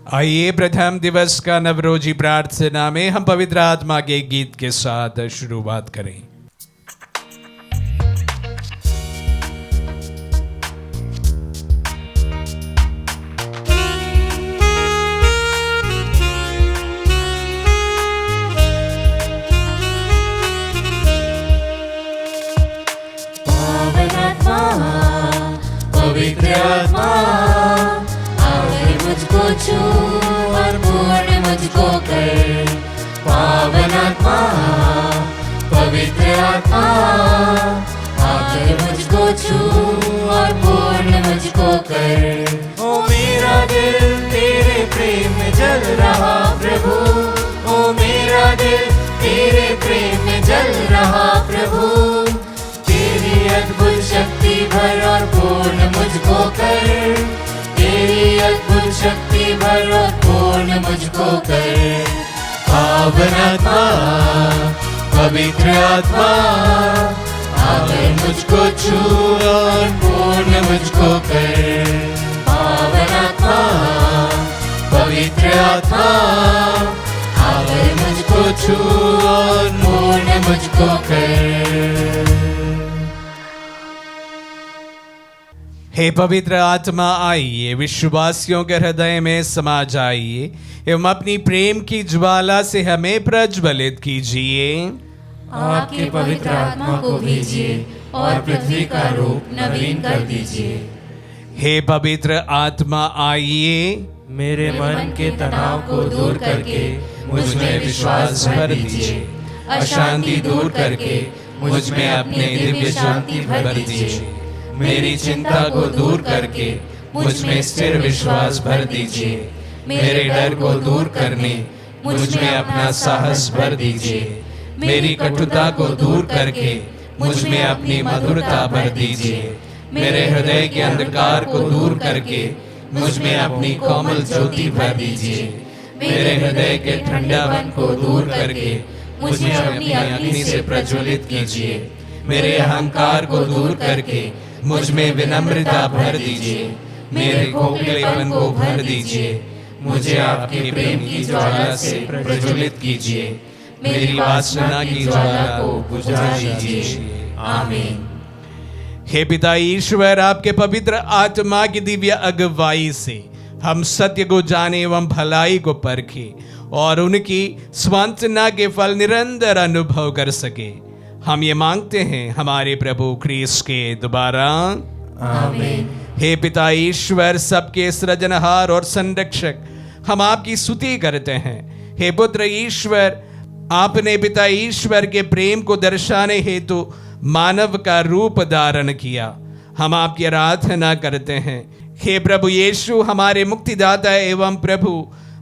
आइए प्रथम दिवस का नवरोजी प्रार्थना में हम पवित्र आत्मा के गीत के साथ शुरुआत करें। पवित्र आत्मा आकर मुझको छू और पूर्ण मुझको कर। पावन आत्मा पवित्र आत्मा आकर मुझको छू और पूर्ण मुझको कर। ओ मेरा दिल तेरे प्रेम में जल रहा प्रभु, ओ मेरा दिल तेरे प्रेम में जल रहा प्रभु। तेरी अद्भुत शक्ति भर और पूर्ण मुझको कर, तेरी अद्भुत शक्ति भर और पूर्ण मुझको कर। पावन आत्मा पवित्र आत्मा आकर मुझको छू और पूर्ण मुझको कर। पावन आत्मा पवित्र आत्मा आकर मुझको छू और पूर्ण मुझको कर। हे पवित्र आत्मा आइए, विश्वासियों के हृदय में समा जाइए एवं अपनी प्रेम की ज्वाला से हमें प्रज्वलित कीजिए। आपके पवित्र आत्मा को भेजिए और पृथ्वी का रूप नवीन कर दीजिए। हे पवित्र आत्मा आइए, मेरे मन के तनाव को दूर करके मुझ में विश्वास भर दीजिए। अशांति दूर करके मुझ में अपने दिव्य शांति भर दीजिए। मेरी चिंता को दूर करके मुझ में स्थिर विश्वास भर दीजिए। मेरे डर को दूर करने मुझ में अपना साहस भर दीजिए। मेरी कटुता को दूर करके मुझ में अपनी मधुरता भर दीजिए। मेरे हृदय के अंधकार को दूर करके मुझ में अपनी कोमल ज्योति भर दीजिए। मेरे हृदय के ठंडापन को दूर करके मुझ में अपनी अग्नि से प्रज्वलित कीजिए। मेरे अहंकार को दूर करके मुझ में विनम्रता भर दीजिए। मेरे खोखलेपन को भर दीजिए। मुझे आपके प्रेम की ज्वाला से प्रज्वलित कीजिए। मेरी वासना की ज्वाला को बुझा दीजिए। आमीन। हे पिता ईश्वर, आपके पवित्र आत्मा की दिव्य अगुवाई से हम सत्य को जाने एवं भलाई को परखे और उनकी स्वांतना के फल निरंतर अनुभव कर सके, हम ये मांगते हैं हमारे प्रभु क्रिस्त के द्वारा। आमीन। हे पिता ईश्वर, सबके सृजनहार और संरक्षक, हम आपकी स्तुति करते हैं। हे पुत्र ईश्वर, आपने पिता ईश्वर के प्रेम को दर्शाने हेतु मानव का रूप धारण किया। हम आपकी आराधना करते हैं। हे प्रभु यीशु, हमारे मुक्तिदाता एवं प्रभु,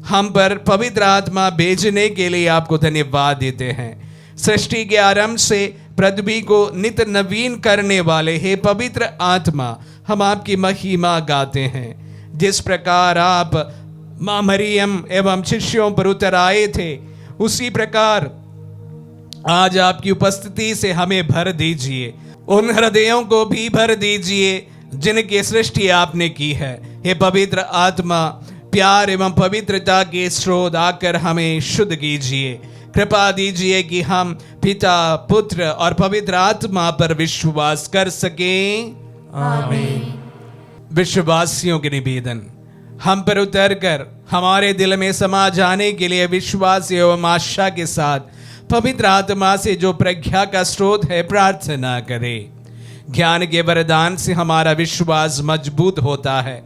हम पर पवित्र आत्मा भेजने के लिए आपको धन्यवाद देते हैं। सृष्टि के आरंभ से पृथ्वी को नित नवीन करने वाले हे पवित्र आत्मा, हम आपकी महिमा गाते हैं। जिस प्रकार आप मां मरियम एवं शिष्यों पर उतर आए थे, उसी प्रकार आज आपकी उपस्थिति से हमें भर दीजिए। उन हृदयों को भी भर दीजिए जिनकी सृष्टि आपने की है। हे पवित्र आत्मा, प्यार एवं पवित्रता के स्रोत आकर हमें शुद्ध कीजिए। कृपा दीजिए कि हम पिता, पुत्र और पवित्र आत्मा पर विश्वास कर सकें। आमीन। विश्वासियों के निवेदन, हम पर उतरकर हमारे दिल में समा जाने के लिए विश्वास एवं आशा के साथ पवित्र आत्मा से जो प्रज्ञा का स्रोत है प्रार्थना करें। ज्ञान के वरदान से हमारा विश्वास मजबूत होता है,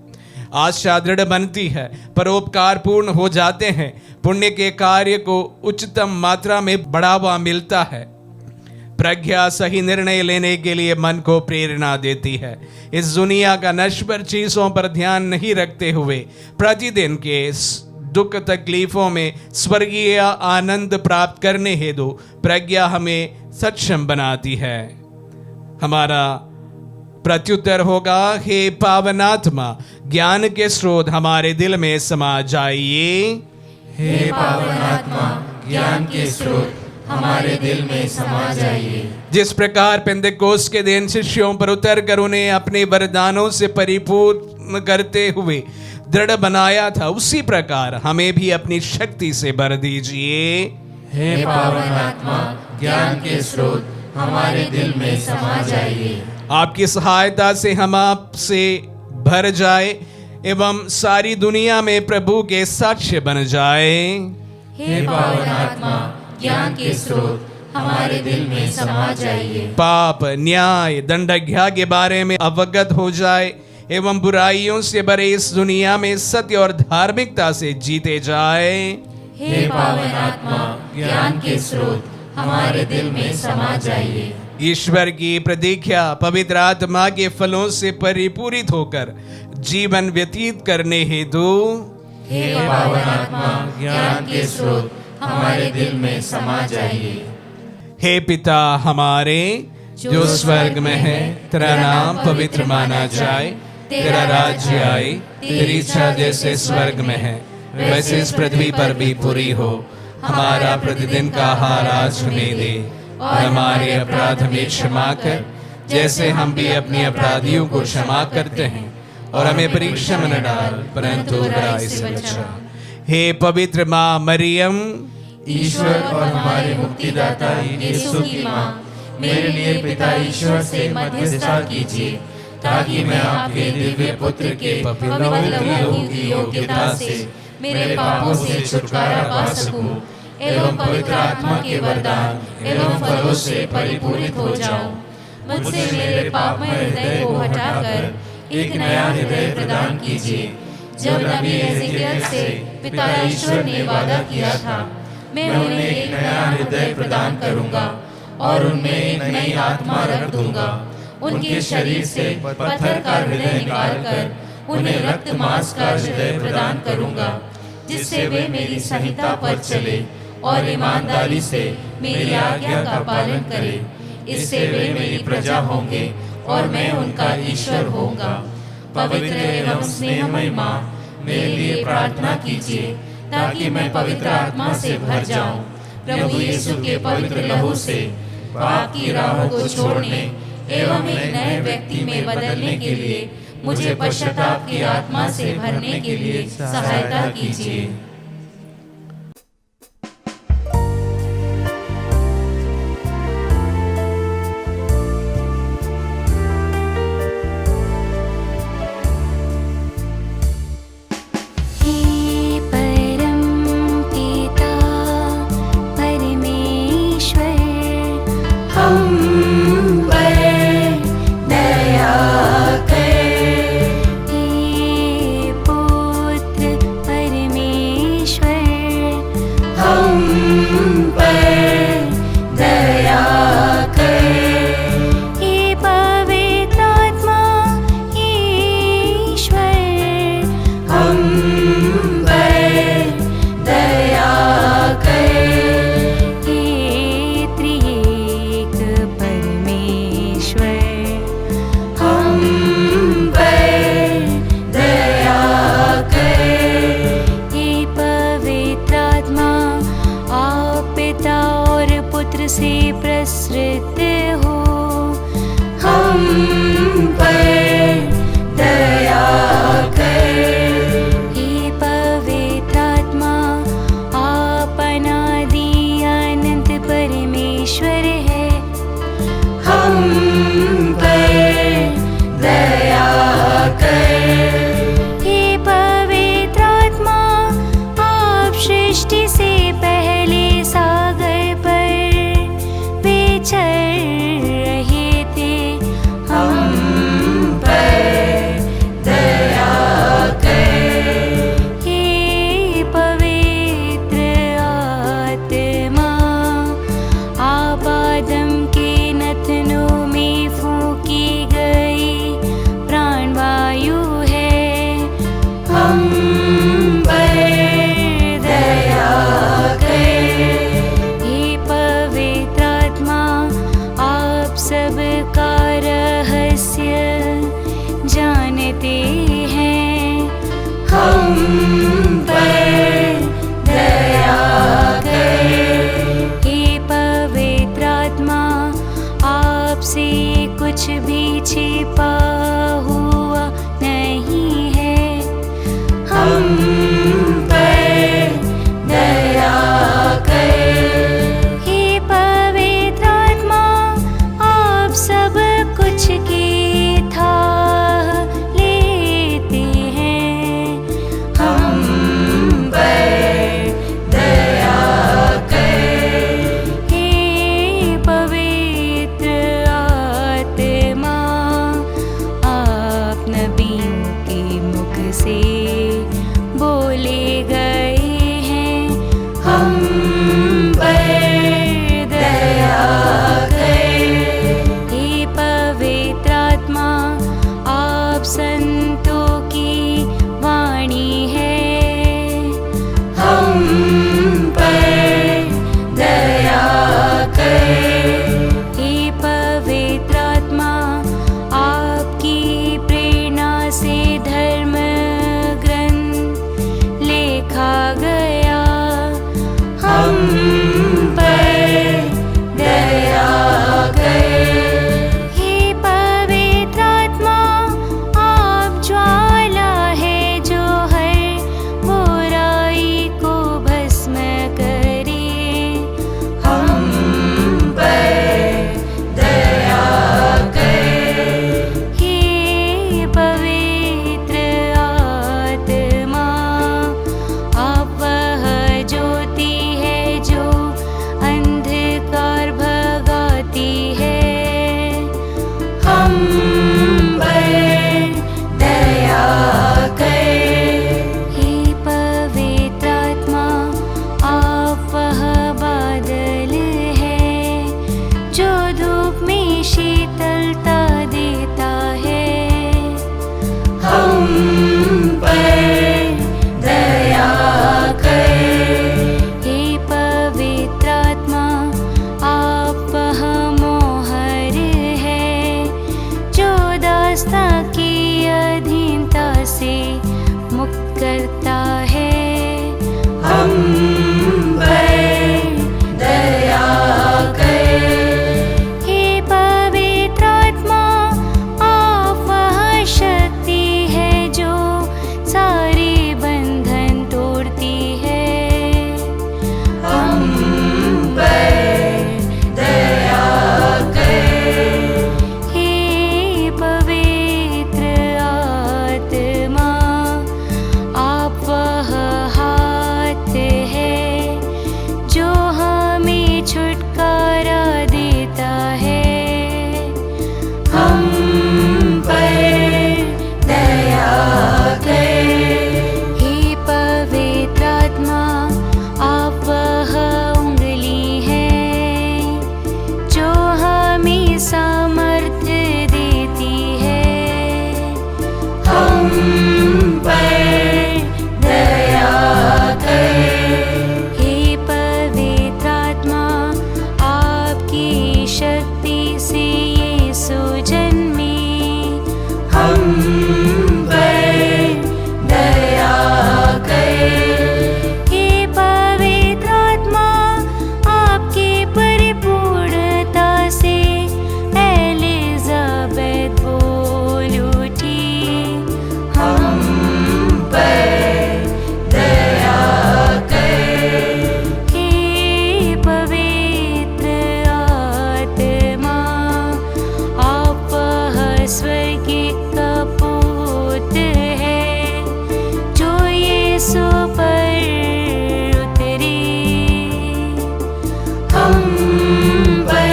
आशा दृढ़ बनती है, परोपकार पूर्ण हो जाते हैं, पुण्य के कार्य को उच्चतम मात्रा में बढ़ावा मिलता है। प्रज्ञा सही निर्णय लेने के लिए मन को प्रेरणा देती है। इस दुनिया का नश्वर चीजों पर ध्यान नहीं रखते हुए प्रतिदिन के दुख तकलीफों में स्वर्गीय आनंद प्राप्त करने हेतु प्रज्ञा हमें सक्षम बनाती है। हमारा प्रत्युत्तर होगा, हे पावन आत्मा, ज्ञान के स्रोत हमारे दिल में समा जाइए। हे पावन आत्मा, ज्ञान के स्रोत हमारे दिल में समा जाइए। जिस प्रकार पेंतेकोस्त के दिन शिष्यों पर उतर कर उन्हें अपने वरदानों से परिपूर्ण करते हुए दृढ़ बनाया था, उसी प्रकार हमें भी अपनी शक्ति से भर दीजिए। हे पावन आत्मा, ज्ञान के स्रोत हमारे दिल में समा जाइए। आपकी सहायता से हम आपसे भर जाए एवं सारी दुनिया में प्रभु के साक्ष्य बन जाए। हे पावन आत्मा, ज्ञान के स्रोत हमारे दिल में समा जाइए। पाप, न्याय, दंडाज्ञा के बारे में अवगत हो जाए एवं बुराइयों से भरे इस दुनिया में सत्य और धार्मिकता से जीते जाए। हे पावन आत्मा, ज्ञान के स्रोत हमारे दिल में समा जाइए। ईश्वर की प्रतीक्षा पवित्र आत्मा के फलों से परिपूरित होकर जीवन व्यतीत करने हेतु हे पावन आत्मा, ज्ञान के स्रोत हमारे दिल में समा जाइए। हे पिता हमारे जो स्वर्ग में है, तेरा नाम पवित्र माना जाए, तेरा राज्य आए, तेरी इच्छा जैसे स्वर्ग में है वैसे इस पृथ्वी पर भी पूरी हो। हमारा प्रतिदिन का आहार आज हमें दे और हमारे अपराध हमें क्षमा कर, जैसे हम भी अपने अपराधियों को क्षमा करते हैं, और हमें परीक्षा में न डाल परंतु बुराई से बचा। हे पवित्र माँ मरियम, ईश्वर और हमारे मुक्तिदाता यीशु की माँ, मेरे लिए पिता ईश्वर से मध्यस्थता कीजिए, ताकि मैं आपके दिव्य पुत्र के पवित्र लहू की योग्यता से मेरे पापों से छुटकारा पा सकूं एवं पवित्र आत्मा के वरदान एवं फलों से परिपूरित हो जाऊं। मुझसे मेरे पापमय हृदय को हटाकर एक नया हृदय प्रदान कीजिए। जब नबी एजेकियल से पिता ईश्वर ने वादा किया था, मैं उन्हें एक नया हृदय प्रदान करूंगा और उनमें एक नई आत्मा रख दूंगा। उनके शरीर से पत्थर का हृदय निकालकर उन्हें रक्त मांस का हृदय प्रदान करूंगा, जिससे वे मेरी संहिता पर चले और ईमानदारी से मेरी आज्ञा का पालन करें। इससे वे मेरी प्रजा होंगे और मैं उनका ईश्वर होऊंगा। पवित्र एवं स्नेहमय माँ, मेरे लिए प्रार्थना कीजिए, ताकि मैं पवित्र आत्मा से भर जाऊं। प्रभु यीशु के पवित्र लहू से पाप की राहों को छोड़ने एवं एक नए व्यक्ति में बदलने के लिए मुझे पश्चाताप की आत्मा से भरने के लिए सहायता कीजिए। हम पर दया गए हैं, हम पर दया कर। हे पवित्र आत्मा, आप संतों की वाणी है, हम पर दया कर। हे पवित्र आत्मा, आपकी प्रेरणा से धर्म ग्रंथ लिखा गया, हम पर दया कर। हे पवित्र आत्मा, आप ज्वाला है जो हर बुराई को भस्म करे, हम पर दया कर। हे पवित्र आत्मा, आप वह ज्योति है जो अंधकार भगाती है, हम पर दया कर। हे पवित्र आत्मा, आप वह बादल है जो धूप में शीतलता देता है, हम पर दया कर। हे पवित्र आत्मा, आप वह मोहर है जो दास्ता की अधीनता से मुक्त करता है, हम पर दया कर। हे पवित्र आत्मा, आप वह शक्ति है जो सारे बंधन तोड़ती है, हम पर दया कर। हे पवित्र आत्मा, आप वह हाथ है जो हमें छुटकारा देता है, हम पर दया कर। हे पवित्र आत्मा, आप वह उंगली है जो हमें सामर्थ्य देती है, हम पर दया कर। हे पवित्र आत्मा, आपकी शक्ति से यीशु जन्मे, हम पर दया कर। हे पवित्र आत्मा, आपके परिपूर्णता से एलिजाबेथ बोल उठी, हम पर दया कर। हे पवित्र आत्मा, आप वह स्वर्गीय कपूत है जो यीशु पर उतरे, हम पर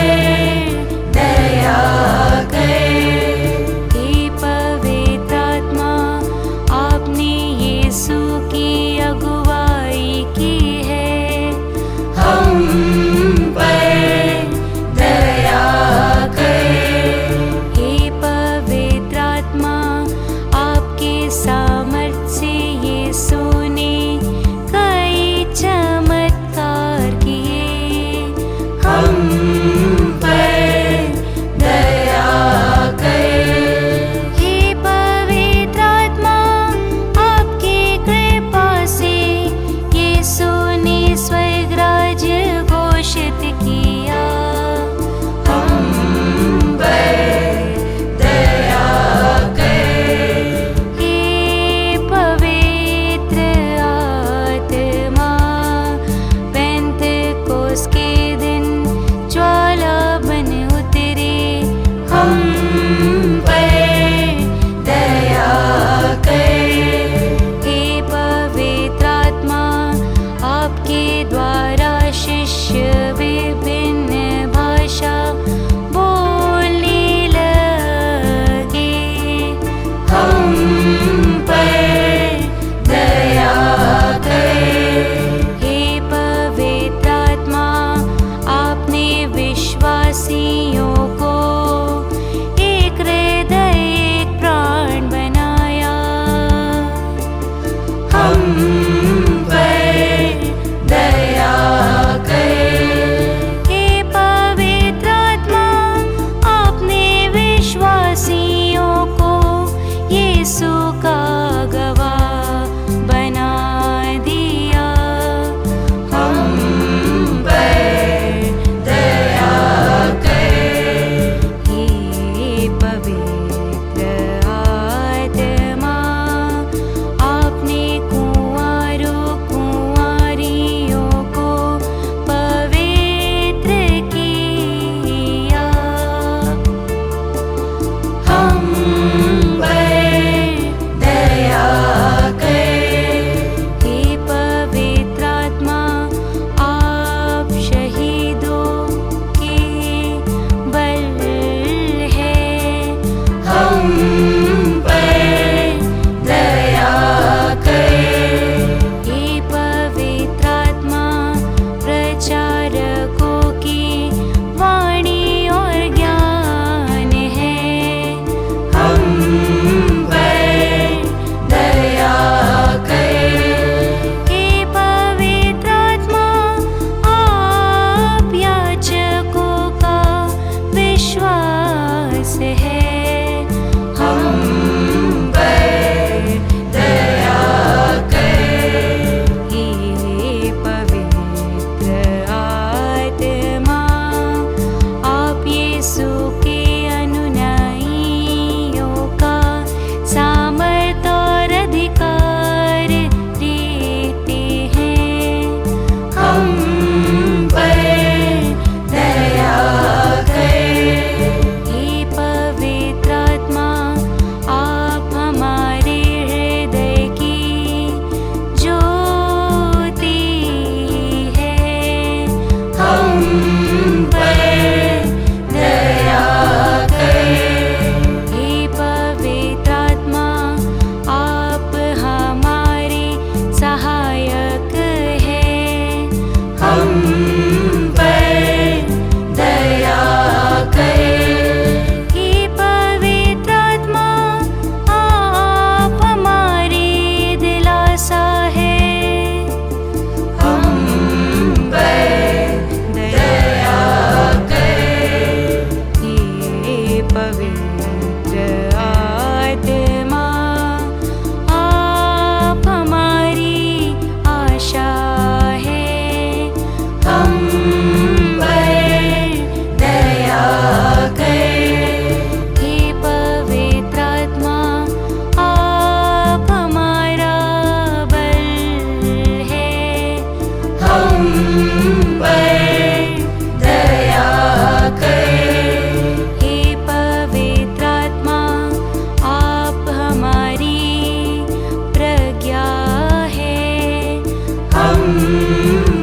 दया कर। हे पवित्र आत्मा, आपने यीशु की अगुवाई की है, हम पर दया कर। हे पवित्र आत्मा, आपके सामर्थ्य से यीशु ने कई चमत्कार किए, हम पर दया कर। हे पवित्र आत्मा, आपके कृपा से यीशु ने स्वर्ग राज्य घोषित किया, हम पर दया कर। हे पवित्र आत्मा, पेंतकोस के दिन ज्वाला बन उतरे, हम पर दया कर। हे पवित्र आत्मा, आपके द्वारा शिष्य विभिन्न भाषा बोलने लगे, हम पर दया कर।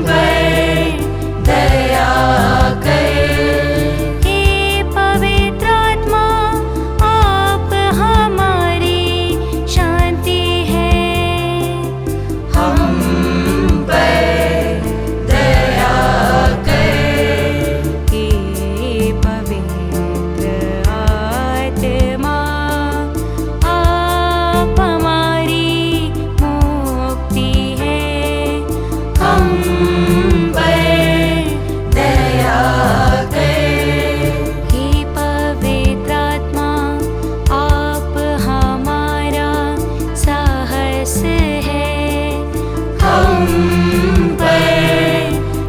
पर दया कर। हे पवित्र आत्मा, आप हमारी शांति है, हम पर दया कर। हे पवित्र आत्मा, आप हमारी मुक्ति है, हम पर दया कर। हे पवित्र आत्मा, आप हमारा साहस है, हम पर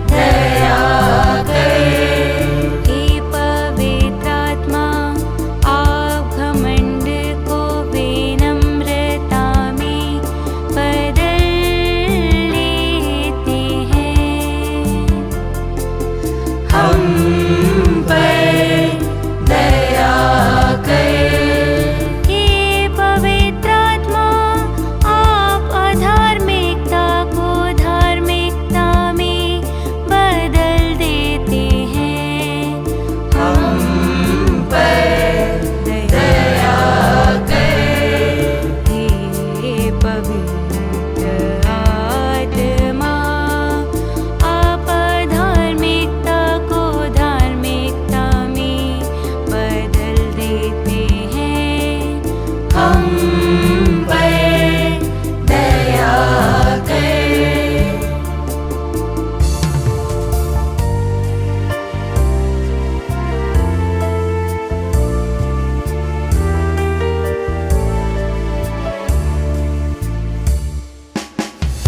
दया कर। हे पवित्र आत्मा, आप घमंड को विनम्रता में बदल लेते हैं, हम पर दया कर। हे पवित्र आत्मा, आप अधार्मिकता को धार्मिकता में बदल देते हैं, हम पर दया कर। हे पवित्र आत्मा, आप अधार्मिकता को धार्मिकता में बदल देते हैं, हम पर दया कर।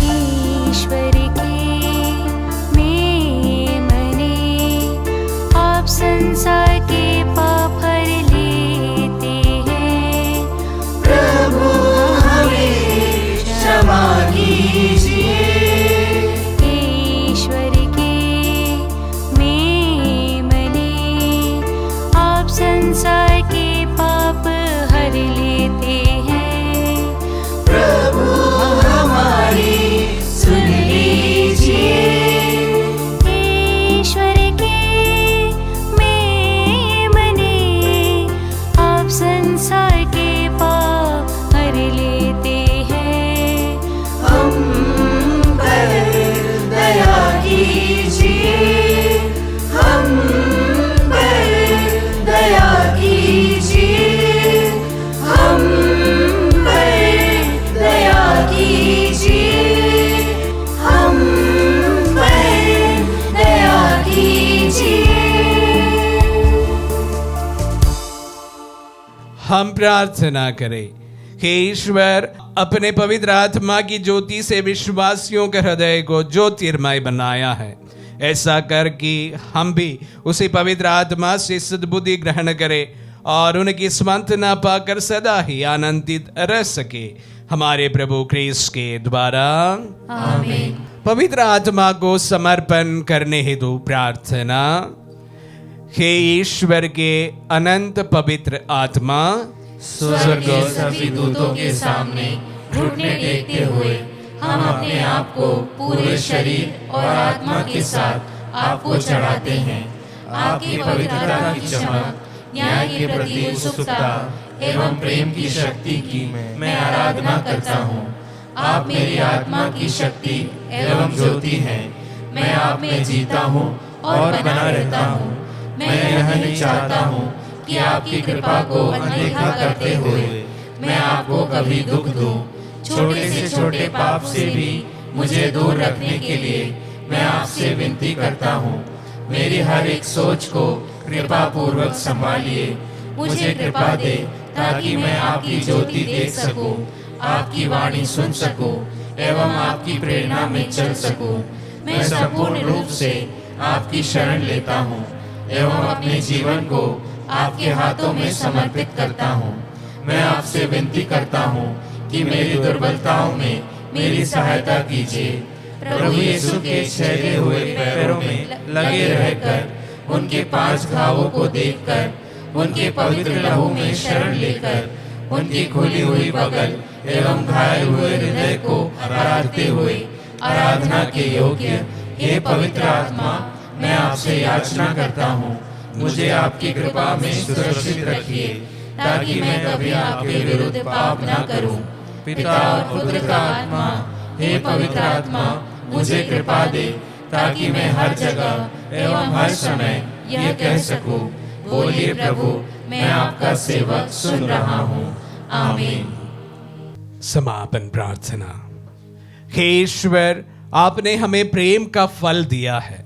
ईश्वर के मेमने, आप संसार के पाप हर लेते हैं, प्रभु हमें क्षमा कीजिए। ईश्वर के मेमने, आप संसार के पाप हर लेते हैं, प्रभु हमारी सुन लीजिए। ईश्वर के मेमने, आप संसार के पाप हर लेते हैं, हम पर दया कीजिए, हम पर दया कीजिए, हम पर दया कीजिए, हम पर दया कीजिए। हम प्रार्थना करें। हे ईश्वर, अपने पवित्र आत्मा की ज्योति से विश्वासियों के हृदय को ज्योतिर्मय बनाया है, ऐसा कर कि हम भी उसी पवित्र आत्मा से सद्बुद्धि ग्रहण करें और उनकी सांत्वना पाकर सदा ही आनंदित रह सके, हमारे प्रभु क्रिस्त के द्वारा। आमीन। पवित्र आत्मा को समर्पण करने हेतु प्रार्थना। हे ईश्वर के अनंत पवित्र आत्मा, स्वर्ग और सभी दूतों के सामने घुटने टेकते हुए हम अपने आप को पूरे शरीर और आत्मा के साथ आपको चढ़ाते हैं। आपकी पवित्रता की चमक, न्याय के प्रति उत्सुकता एवं प्रेम की शक्ति की मैं आराधना करता हूँ। आप मेरी आत्मा की शक्ति एवं ज्योति हैं। मैं आप में जीता हूँ और बना रहता हूँ। मैं यह नहीं चाहता हूँ कि आपकी कृपा को अनदेखा करते हुए मैं आपको कभी दुख दूं। छोटे से छोटे पाप से भी मुझे दूर रखने के लिए मैं आपसे विनती करता हूँ। मेरी हर एक सोच को कृपा पूर्वक संभालिए। मुझे कृपा दे ताकि मैं आपकी ज्योति देख सकूं, आपकी वाणी सुन सकूं एवं आपकी प्रेरणा में चल सकूं। मैं संपूर्ण रूप से आपकी शरण लेता हूँ एवं अपने जीवन को आपके हाथों में समर्पित करता हूँ। मैं आपसे विनती करता हूँ कि मेरी दुर्बलताओं में मेरी सहायता कीजिए। प्रभु यीशु के छेदे हुए पैरों में लगे रहकर, उनके 5 घावों को देखकर, उनके पवित्र लहू में शरण लेकर, उनकी खुली हुई बगल एवं घायल हुए हृदय को आराधते हुए आराधना के योग्य हे पवित्र आत्मा, मैं आपसे याचना करता हूँ, मुझे आपकी कृपा में सुरक्षित रखिए, ताकि मैं कभी आपके विरुद्ध पाप न करूं। पिता और पुत्र का आत्मा, हे पवित्र आत्मा, मुझे कृपा दे, ताकि मैं हर जगह एवं हर समय यह कह सकूं, बोलिए प्रभु, मैं आपका सेवक सुन रहा हूँ। आमीन। समापन प्रार्थना। हे ईश्वर, आपने हमें प्रेम का फल दिया है।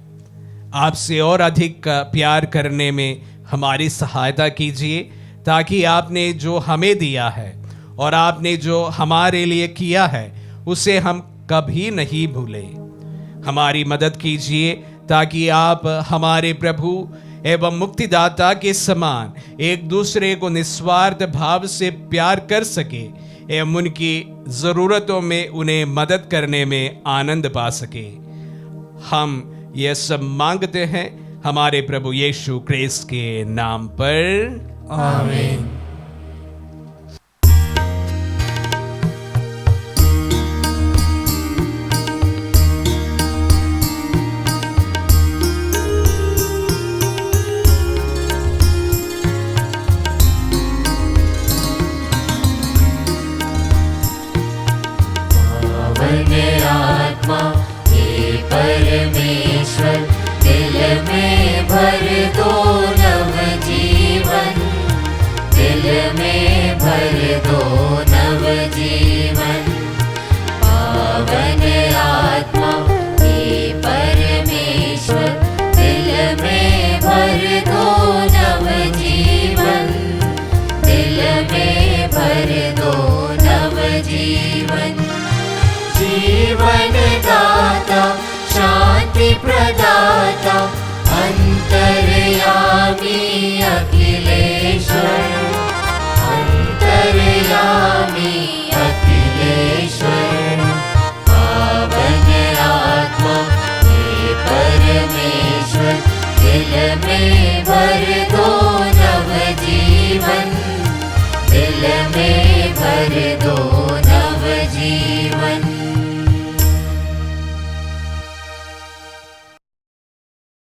आपसे और अधिक प्यार करने में हमारी सहायता कीजिए, ताकि आपने जो हमें दिया है और आपने जो हमारे लिए किया है उसे हम कभी नहीं भूलें। हमारी मदद कीजिए, ताकि आप हमारे प्रभु एवं मुक्तिदाता के समान एक दूसरे को निस्वार्थ भाव से प्यार कर सके एवं उनकी ज़रूरतों में उन्हें मदद करने में आनंद पा सके। हम यह सब मांगते हैं हमारे प्रभु यीशु क्रिस्त के नाम पर, आमीन। आत्मा हे परमेश्वर, दिल में भर दो नव जीवन, दिल में भर दो नव जीवन। पावन आत्मा हे परमेश्वर, दिल में भर दो नव जीवन, दिल में भर दो नव जीवन। जीवन दाता, शांति प्रदाता, अंतर्यामी अखिलेश्वर, अंतर्यामी अखिलेश्वर। पावन आत्मा हे परमेश्वर, दिल में भर दो नव जीवन, दिल में भर दो